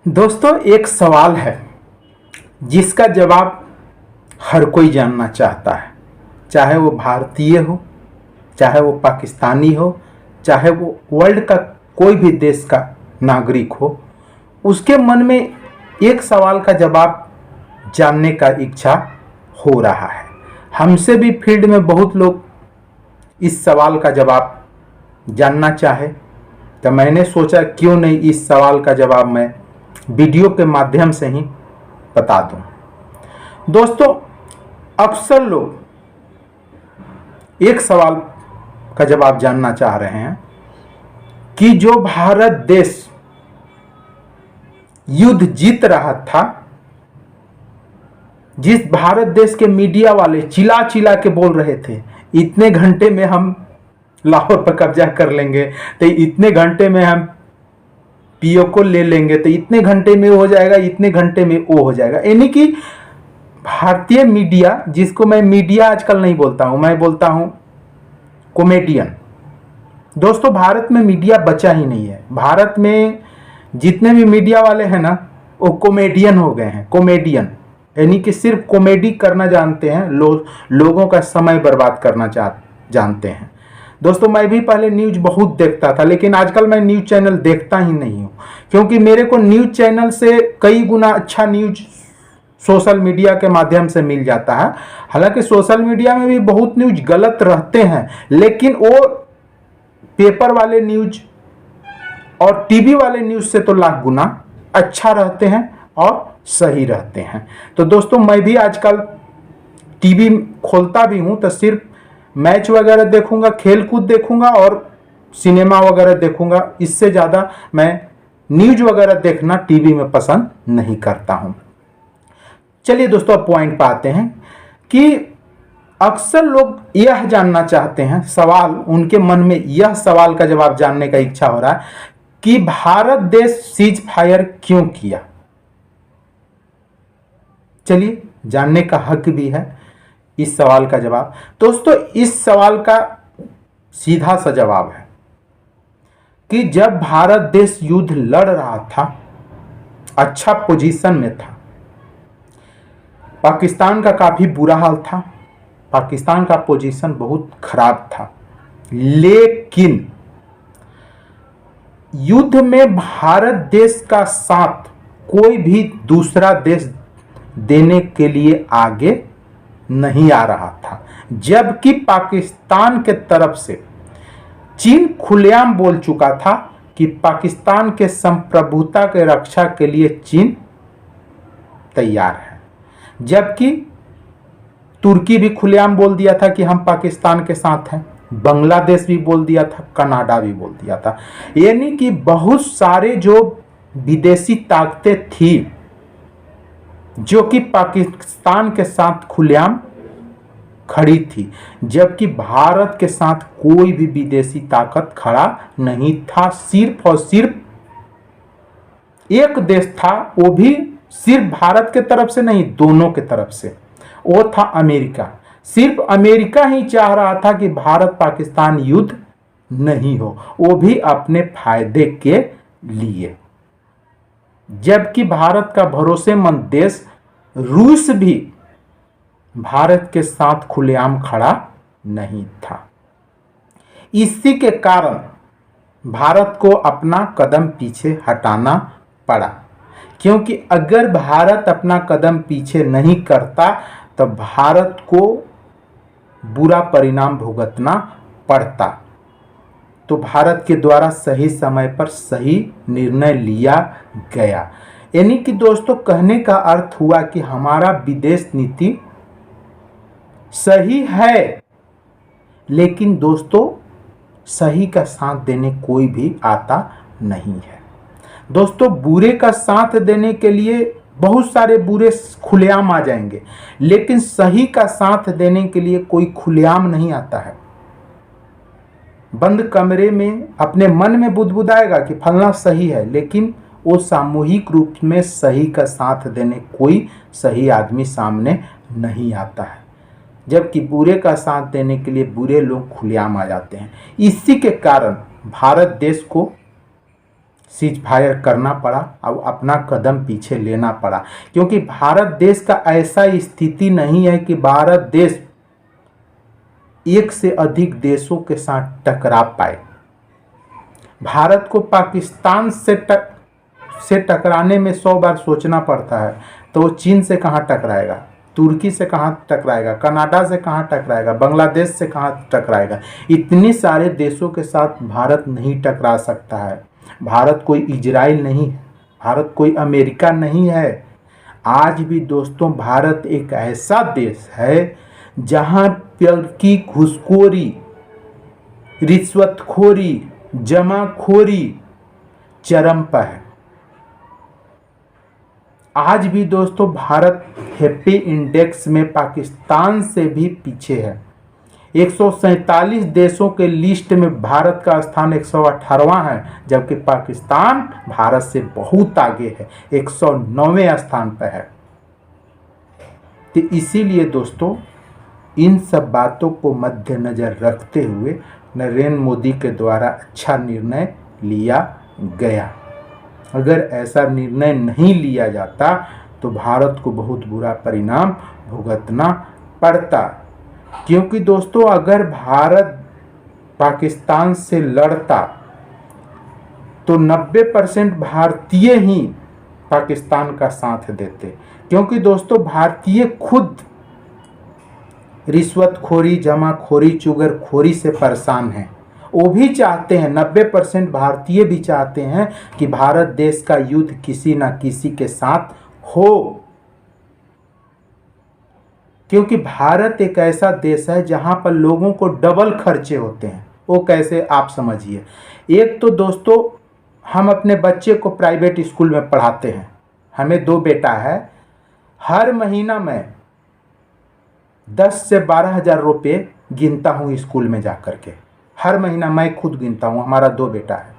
दोस्तों, एक सवाल है जिसका जवाब हर कोई जानना चाहता है। चाहे वो भारतीय हो, चाहे वो पाकिस्तानी हो, चाहे वो वर्ल्ड का कोई भी देश का नागरिक हो, उसके मन में एक सवाल का जवाब जानने का इच्छा हो रहा है। हमसे भी फील्ड में बहुत लोग इस सवाल का जवाब जानना चाहे, तो मैंने सोचा क्यों नहीं इस सवाल का जवाब मैं वीडियो के माध्यम से ही बता दूं। दोस्तों, अक्सर लोग एक सवाल का जवाब जानना चाह रहे हैं कि जो भारत देश युद्ध जीत रहा था, जिस भारत देश के मीडिया वाले चिल्ला चिल्ला के बोल रहे थे इतने घंटे में हम लाहौर पर कब्जा कर लेंगे, तो इतने घंटे में हम पीओ को ले लेंगे, तो इतने घंटे में हो जाएगा, इतने घंटे में वो हो जाएगा। यानी कि भारतीय मीडिया, जिसको मैं मीडिया आजकल नहीं बोलता हूं, मैं बोलता हूं कॉमेडियन। दोस्तों, भारत में मीडिया बचा ही नहीं है। भारत में जितने भी मीडिया वाले हैं ना, वो कॉमेडियन हो गए हैं। कॉमेडियन यानी कि सिर्फ कॉमेडी करना जानते हैं, लोगों का समय बर्बाद करना जानते हैं। दोस्तों, मैं भी पहले न्यूज़ बहुत देखता था, लेकिन आजकल मैं न्यूज़ चैनल देखता ही नहीं हूँ, क्योंकि मेरे को न्यूज़ चैनल से कई गुना अच्छा न्यूज़ सोशल मीडिया के माध्यम से मिल जाता है। हालांकि सोशल मीडिया में भी बहुत न्यूज़ गलत रहते हैं, लेकिन वो पेपर वाले न्यूज़ और टीवी वाले न्यूज़ से तो लाख गुना अच्छा रहते हैं और सही रहते हैं। तो दोस्तों, मैं भी आजकल टीवी खोलता भी हूँ तो सिर्फ मैच वगैरह देखूंगा, खेल कूद देखूंगा और सिनेमा वगैरह देखूंगा। इससे ज़्यादा मैं न्यूज़ वगैरह देखना टीवी में पसंद नहीं करता हूं। चलिए दोस्तों, अब पॉइंट पे आते हैं कि अक्सर लोग यह जानना चाहते हैं, सवाल उनके मन में यह सवाल का जवाब जानने का इच्छा हो रहा है कि भारत देश सीज फायर क्यों किया। चलिए, जानने का हक भी है इस सवाल का जवाब। दोस्तों, इस सवाल का सीधा सा जवाब है कि जब भारत देश युद्ध लड़ रहा था, अच्छा पोजीशन में था, पाकिस्तान का काफी बुरा हाल था, पाकिस्तान का पोजीशन बहुत खराब था, लेकिन युद्ध में भारत देश का साथ कोई भी दूसरा देश देने के लिए आगे नहीं आ रहा था। जबकि पाकिस्तान के तरफ से चीन खुलेआम बोल चुका था कि पाकिस्तान के संप्रभुता के रक्षा के लिए चीन तैयार है। जबकि तुर्की भी खुलेआम बोल दिया था कि हम पाकिस्तान के साथ हैं, बांग्लादेश भी बोल दिया था, कनाडा भी बोल दिया था। यानी कि बहुत सारे जो विदेशी ताकतें थी जो कि पाकिस्तान के साथ खुलेआम खड़ी थी, जबकि भारत के साथ कोई भी विदेशी ताकत खड़ा नहीं था। सिर्फ और सिर्फ एक देश था, वो भी सिर्फ भारत के तरफ से नहीं, दोनों के तरफ से, वो था अमेरिका। सिर्फ अमेरिका ही चाह रहा था कि भारत पाकिस्तान युद्ध नहीं हो, वो भी अपने फायदे के लिए। जबकि भारत का भरोसेमंद देश रूस भी भारत के साथ खुलेआम खड़ा नहीं था। इसी के कारण भारत को अपना कदम पीछे हटाना पड़ा, क्योंकि अगर भारत अपना कदम पीछे नहीं करता तो भारत को बुरा परिणाम भुगतना पड़ता। तो भारत के द्वारा सही समय पर सही निर्णय लिया गया। यानी कि दोस्तों, कहने का अर्थ हुआ कि हमारा विदेश नीति सही है, लेकिन दोस्तों सही का साथ देने कोई भी आता नहीं है। दोस्तों, बुरे का साथ देने के लिए बहुत सारे बुरे खुलेआम आ जाएंगे, लेकिन सही का साथ देने के लिए कोई खुलेआम नहीं आता है। बंद कमरे में अपने मन में बुदबुदाएगा कि फलना सही है, लेकिन वो सामूहिक रूप में सही का साथ देने कोई सही आदमी सामने नहीं आता है। जबकि बुरे का साथ देने के लिए बुरे लोग खुलेआम आ जाते हैं। इसी के कारण भारत देश को सीज फायर करना पड़ा और अपना कदम पीछे लेना पड़ा, क्योंकि भारत देश का ऐसा स्थिति नहीं है कि भारत देश एक से अधिक देशों के साथ टकरा पाए। भारत को पाकिस्तान से टकराने में 100 बार सोचना पड़ता है, तो वो चीन से कहाँ टकराएगा, तुर्की से कहाँ टकराएगा, कनाडा से कहाँ टकराएगा, बांग्लादेश से कहाँ टकराएगा। इतने सारे देशों के साथ भारत नहीं टकरा सकता है। भारत कोई इजराइल नहीं है, भारत कोई अमेरिका नहीं है। आज भी दोस्तों भारत एक ऐसा देश है जहाँ पर की घूसखोरी, रिश्वतखोरी, जमाखोरी चरम पर है। आज भी दोस्तों भारत हैप्पी इंडेक्स में पाकिस्तान से भी पीछे है। 147 देशों के लिस्ट में भारत का स्थान 118वां है, जबकि पाकिस्तान भारत से बहुत आगे है, 109वें स्थान पर है। तो इसीलिए दोस्तों इन सब बातों को मद्देनजर रखते हुए नरेंद्र मोदी के द्वारा अच्छा निर्णय लिया गया। अगर ऐसा निर्णय नहीं लिया जाता तो भारत को बहुत बुरा परिणाम भुगतना पड़ता, क्योंकि दोस्तों अगर भारत पाकिस्तान से लड़ता तो 90% भारतीय ही पाकिस्तान का साथ देते, क्योंकि दोस्तों भारतीय खुद रिश्वतखोरी, जमाखोरी, चुगलखोरी से परेशान हैं। वो भी चाहते हैं, 90% भारतीय भी चाहते हैं कि भारत देश का युद्ध किसी न किसी के साथ हो, क्योंकि भारत एक ऐसा देश है जहां पर लोगों को डबल खर्चे होते हैं। वो कैसे, आप समझिए। एक तो दोस्तों हम अपने बच्चे को प्राइवेट स्कूल में पढ़ाते हैं, हमें 2 बेटा है, हर महीना मैं 10 से 12 हज़ार रुपये गिनता हूँ स्कूल में जा कर के। हर महीना मैं खुद गिनता हूँ, हमारा 2 बेटा है।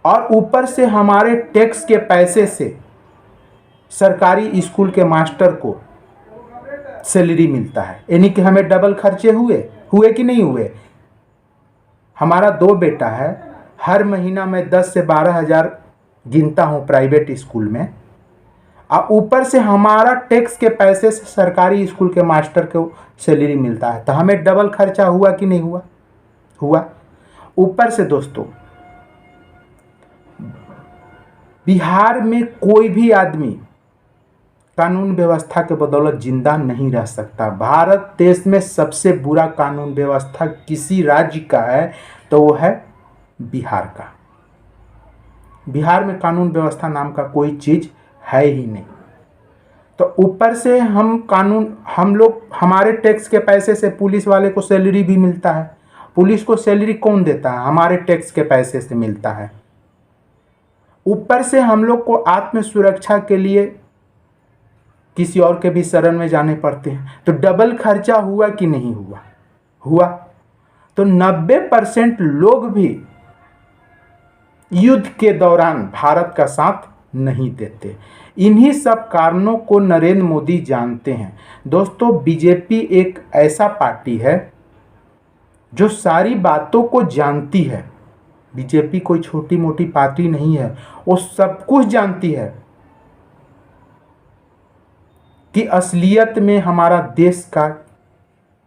और ऊपर से हमारे टैक्स के पैसे से सरकारी स्कूल के मास्टर को सैलरी मिलता है, यानी कि हमें डबल खर्चे हुए कि नहीं हुए। हमारा 2 बेटा है, हर महीना मैं 10 से 12 हज़ार गिनता हूँ प्राइवेट स्कूल में, और ऊपर से हमारा टैक्स के पैसे से सरकारी स्कूल के मास्टर को सैलरी मिलता है। तो हमें डबल खर्चा हुआ कि नहीं हुआ। ऊपर से दोस्तों बिहार में कोई भी आदमी कानून व्यवस्था के बदौलत जिंदा नहीं रह सकता। भारत देश में सबसे बुरा कानून व्यवस्था किसी राज्य का है तो वो है बिहार का। बिहार में कानून व्यवस्था नाम का कोई चीज है ही नहीं। तो ऊपर से हम लोग हमारे टैक्स के पैसे से पुलिस वाले को सैलरी भी मिलता है। पुलिस को सैलरी कौन देता है? हमारे टैक्स के पैसे से मिलता है। ऊपर से हम लोग को आत्म सुरक्षा के लिए किसी और के भी शरण में जाने पड़ते हैं। तो डबल खर्चा हुआ कि नहीं हुआ। तो 90% लोग भी युद्ध के दौरान भारत का साथ नहीं देते। इन्हीं सब कारणों को नरेंद्र मोदी जानते हैं। दोस्तों बीजेपी एक ऐसा पार्टी है जो सारी बातों को जानती है। बीजेपी कोई छोटी मोटी पार्टी नहीं है, वो सब कुछ जानती है कि असलियत में हमारा देश का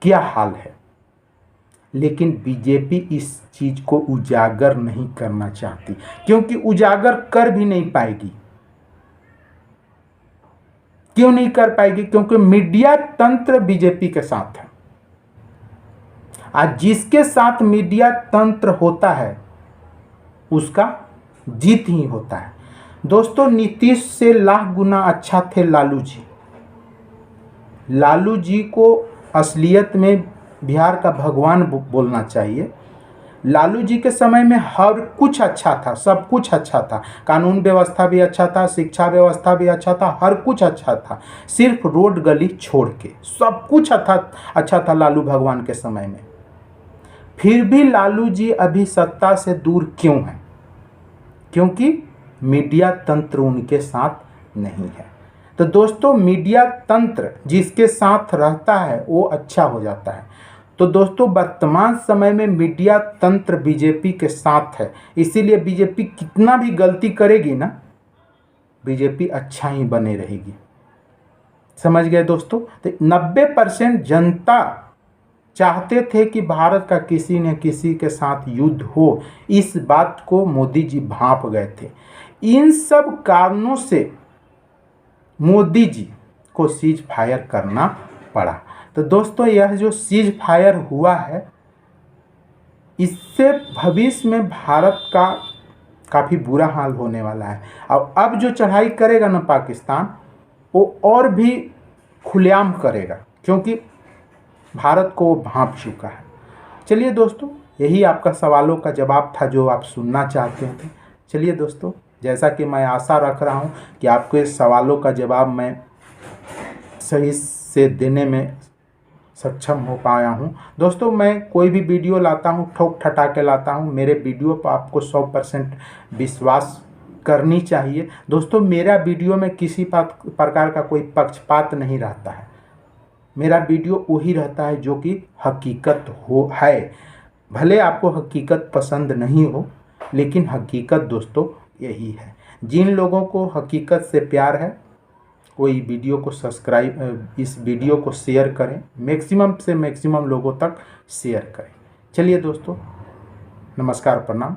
क्या हाल है। लेकिन बीजेपी इस चीज को उजागर नहीं करना चाहती, क्योंकि उजागर कर भी नहीं पाएगी। क्यों नहीं कर पाएगी? क्योंकि मीडिया तंत्र बीजेपी के साथ है। आज जिसके साथ मीडिया तंत्र होता है उसका जीत ही होता है। दोस्तों नीतीश से लाख गुना अच्छा थे लालू जी। लालू जी को असलियत में बिहार का भगवान बोलना चाहिए। लालू जी के समय में हर कुछ अच्छा था, सब कुछ अच्छा था। कानून व्यवस्था भी अच्छा था, शिक्षा व्यवस्था भी अच्छा था, हर कुछ अच्छा था। सिर्फ रोड गली छोड़ के सब कुछ अच्छा था लालू भगवान के समय में। फिर भी लालू जी अभी सत्ता से दूर क्यों हैं? क्योंकि मीडिया तंत्र उनके साथ नहीं है। तो दोस्तों मीडिया तंत्र जिसके साथ रहता है वो अच्छा हो जाता है। तो दोस्तों वर्तमान समय में मीडिया तंत्र बीजेपी के साथ है, इसीलिए बीजेपी कितना भी गलती करेगी ना, बीजेपी अच्छा ही बने रहेगी। समझ गए दोस्तों। तो 90% जनता चाहते थे कि भारत का किसी न किसी के साथ युद्ध हो, इस बात को मोदी जी भांप गए थे। इन सब कारणों से मोदी जी को सीज फायर करना पड़ा। तो दोस्तों यह जो सीज फायर हुआ है, इससे भविष्य में भारत का काफ़ी बुरा हाल होने वाला है। और अब जो चढ़ाई करेगा ना पाकिस्तान, वो और भी खुलेआम करेगा, क्योंकि भारत को वो भांप चुका है। चलिए दोस्तों, यही आपका सवालों का जवाब था जो आप सुनना चाहते थे। चलिए दोस्तों, जैसा कि मैं आशा रख रहा हूँ कि आपके सवालों का जवाब मैं सही से देने में सक्षम हो पाया हूँ। दोस्तों, मैं कोई भी वीडियो लाता हूँ ठोक ठटा के लाता हूँ। मेरे वीडियो पर आपको 100% विश्वास करनी चाहिए। दोस्तों, मेरा वीडियो में किसी प्रकार का कोई पक्षपात नहीं रहता है। मेरा वीडियो वही रहता है जो कि हकीकत हो है। भले आपको हकीकत पसंद नहीं हो, लेकिन हकीकत दोस्तों यही है। जिन लोगों को हकीकत से प्यार है, कोई वीडियो को इस वीडियो को शेयर करें, मैक्सिमम से मैक्सिमम लोगों तक शेयर करें। चलिए दोस्तों, नमस्कार, प्रणाम।